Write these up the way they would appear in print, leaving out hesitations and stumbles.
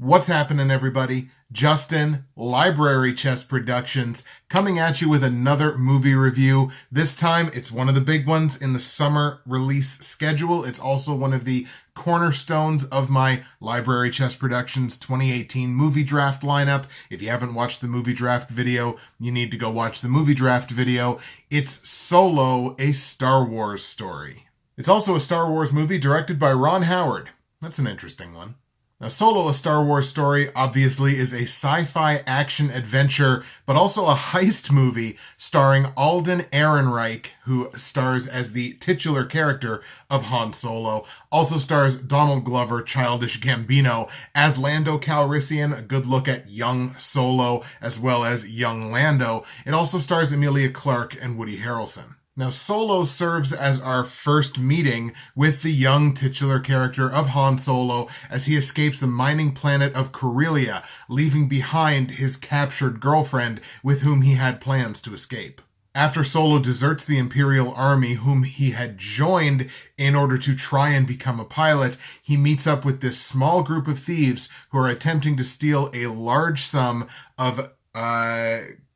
What's happening, everybody? Justin, Library Chest Productions, coming at you with another movie review. This time, it's one of the big ones in the summer release schedule. It's also one of the cornerstones of my Library Chest Productions 2018 movie draft lineup. If you haven't watched the movie draft video, you need to go watch the movie draft video. It's Solo, a Star Wars story. It's also a Star Wars movie directed by Ron Howard. That's an interesting one. Now, Solo, a Star Wars story, obviously is a sci-fi action adventure, but also a heist movie starring Alden Ehrenreich, who stars as the titular character of Han Solo. Also stars Donald Glover, Childish Gambino, as Lando Calrissian, a good look at young Solo as well as young Lando. It also stars Emilia Clarke and Woody Harrelson. Now, Solo serves as our first meeting with the young titular character of Han Solo as he escapes the mining planet of Corellia, leaving behind his captured girlfriend with whom he had plans to escape. After Solo deserts the Imperial Army, whom he had joined in order to try and become a pilot, he meets up with this small group of thieves who are attempting to steal a large sum of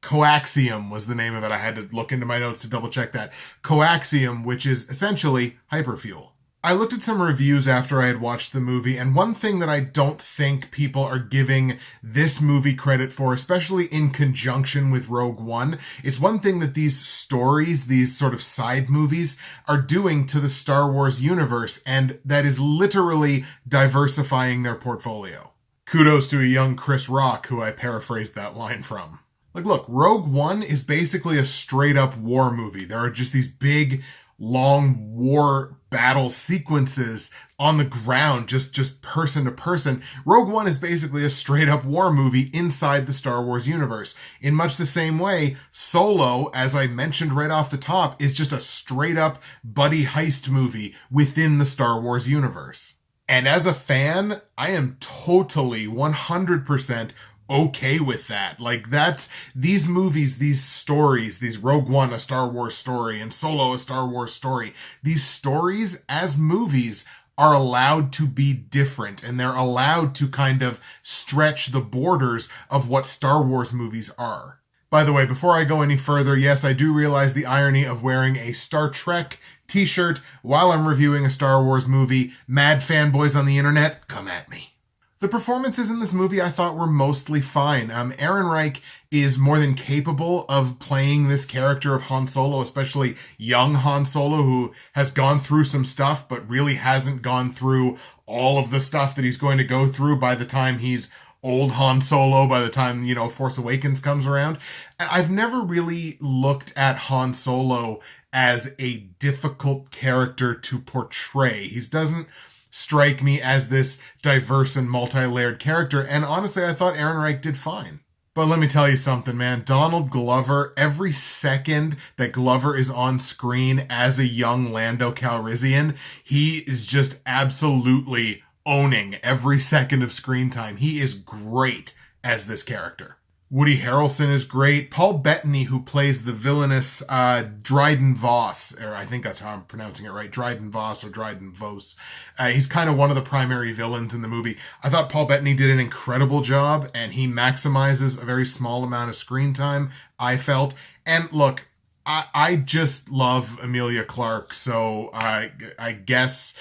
coaxium was the name of it. I had to look into my notes to double check that. Coaxium, which is essentially hyperfuel. I looked at some reviews after I had watched the movie, and one thing that I don't think people are giving this movie credit for, especially in conjunction with Rogue One, it's one thing that these stories, these sort of side movies, are doing to the Star Wars universe, and that is literally diversifying their portfolio. Kudos to a young Chris Rock, who I paraphrased that line from. Like, look, Rogue One is basically a straight-up war movie. There are just these big, long war battle sequences on the ground, just person to person. Rogue One is basically a straight-up war movie inside the Star Wars universe. In much the same way, Solo, as I mentioned right off the top, is just a straight-up buddy heist movie within the Star Wars universe. And as a fan, I am totally 100% okay with that. Like, that's these movies, these stories, these Rogue One, a Star Wars story, and Solo, a Star Wars story, these stories as movies are allowed to be different, and they're allowed to kind of stretch the borders of what Star Wars movies are. By the way, before I go any further, yes, I do realize the irony of wearing a Star Trek t-shirt while I'm reviewing a Star Wars movie. Mad fanboys on the internet, come at me. The performances in this movie I thought were mostly fine. Ehrenreich is more than capable of playing this character of Han Solo, especially young Han Solo, who has gone through some stuff, but really hasn't gone through all of the stuff that he's going to go through by the time he's old Han Solo, by the time, Force Awakens comes around. I've never really looked at Han Solo as a difficult character to portray. He doesn't strike me as this diverse and multi-layered character, and honestly, I thought Ehrenreich did fine. But let me tell you something, man. Donald Glover, every second that Glover is on screen as a young Lando Calrissian, he is just absolutely owning every second of screen time. He is great as this character. Woody Harrelson is great. Paul Bettany, who plays the villainous Dryden Voss, or I think that's how I'm pronouncing it right, Dryden Voss or Dryden Vos. He's kind of one of the primary villains in the movie. I thought Paul Bettany did an incredible job, and he maximizes a very small amount of screen time, I felt. And look, I just love Emilia Clarke, so I guess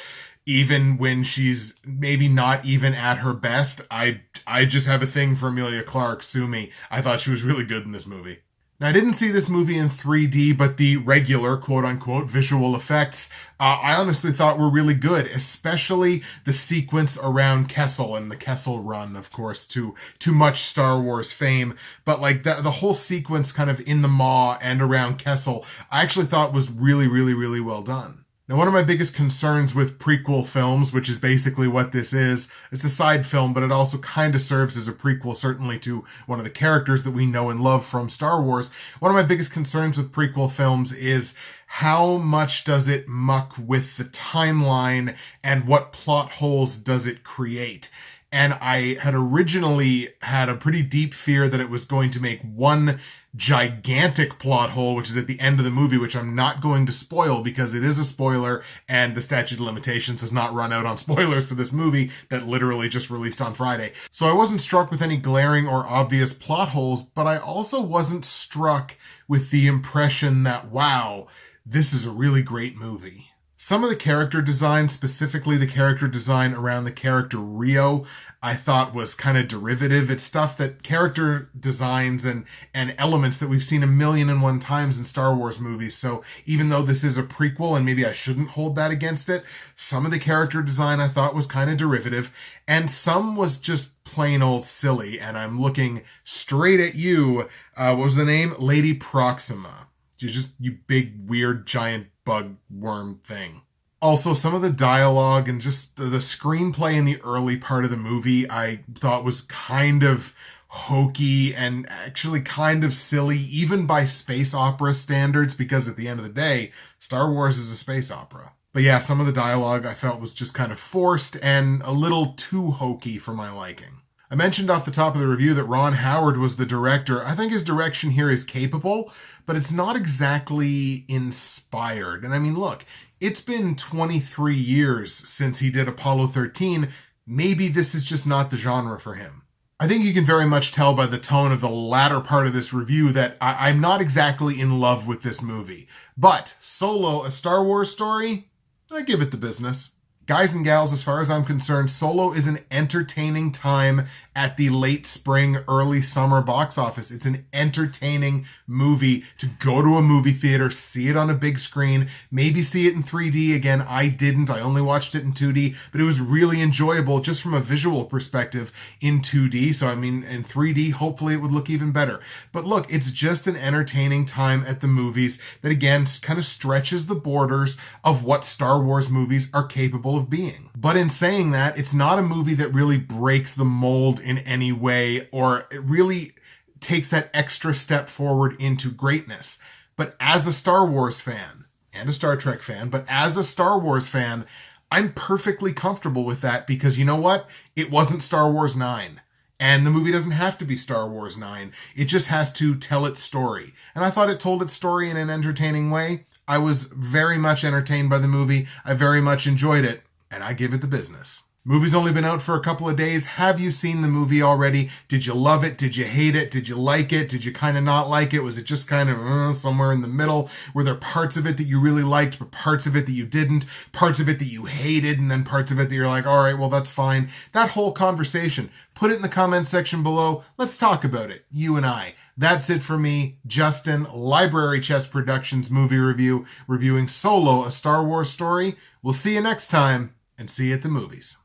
even when she's maybe not even at her best, I just have a thing for Emilia Clarke. Sue me. I thought she was really good in this movie. Now, I didn't see this movie in 3D, but the regular, quote-unquote, visual effects, I honestly thought were really good, especially the sequence around Kessel and the Kessel Run, of course, to much Star Wars fame. But, like, the whole sequence kind of in the Maw and around Kessel, I actually thought was really, really, really well done. Now, one of my biggest concerns with prequel films, which is basically what this is, it's a side film, but it also kind of serves as a prequel, certainly to one of the characters that we know and love from Star Wars. One of my biggest concerns with prequel films is how much does it muck with the timeline and what plot holes does it create? And I had originally had a pretty deep fear that it was going to make one gigantic plot hole, which is at the end of the movie, which I'm not going to spoil because it is a spoiler and the statute of limitations has not run out on spoilers for this movie that literally just released on Friday. So I wasn't struck with any glaring or obvious plot holes, but I also wasn't struck with the impression that, wow, this is a really great movie. Some of the character design, specifically the character design around the character Rio, I thought was kind of derivative. It's stuff that character designs and elements that we've seen 1,000,001 times in Star Wars movies. So even though this is a prequel and maybe I shouldn't hold that against it, some of the character design I thought was kind of derivative and some was just plain old silly. And I'm looking straight at you. What was the name? Lady Proxima. You big, weird, giant bug worm thing. Also, some of the dialogue and just the screenplay in the early part of the movie I thought was kind of hokey and actually kind of silly, even by space opera standards, because at the end of the day, Star Wars is a space opera. But yeah, some of the dialogue I felt was just kind of forced and a little too hokey for my liking. I mentioned off the top of the review that Ron Howard was the director. I think his direction here is capable, but it's not exactly inspired. And I mean, look, it's been 23 years since he did Apollo 13. Maybe this is just not the genre for him. I think you can very much tell by the tone of the latter part of this review that I'm not exactly in love with this movie. But Solo, a Star Wars story, I give it the business. Guys and gals, as far as I'm concerned, Solo is an entertaining time at the late spring, early summer box office. It's an entertaining movie to go to a movie theater, see it on a big screen, maybe see it in 3D. Again, I didn't. I only watched it in 2D, but it was really enjoyable just from a visual perspective in 2D. So, I mean, in 3D, hopefully it would look even better. But look, it's just an entertaining time at the movies that, again, kind of stretches the borders of what Star Wars movies are capable of being. But in saying that, it's not a movie that really breaks the mold in any way or it really takes that extra step forward into greatness. But as a Star Wars fan and a Star Trek fan, but as a Star Wars fan, I'm perfectly comfortable with that because you know what? It wasn't Star Wars 9. And the movie doesn't have to be Star Wars 9. It just has to tell its story. And I thought it told its story in an entertaining way. I was very much entertained by the movie. I very much enjoyed it. And I give it the business. Movie's only been out for a couple of days. Have you seen the movie already? Did you love it? Did you hate it? Did you like it? Did you kind of not like it? Was it just kind of somewhere in the middle? Were there parts of it that you really liked, but parts of it that you didn't? Parts of it that you hated, and then parts of it that you're like, all right, well, that's fine. That whole conversation, put it in the comments section below. Let's talk about it, you and I. That's it for me, Justin, Library Chest Productions movie review, reviewing Solo, a Star Wars story. We'll see you next time, and see you at the movies.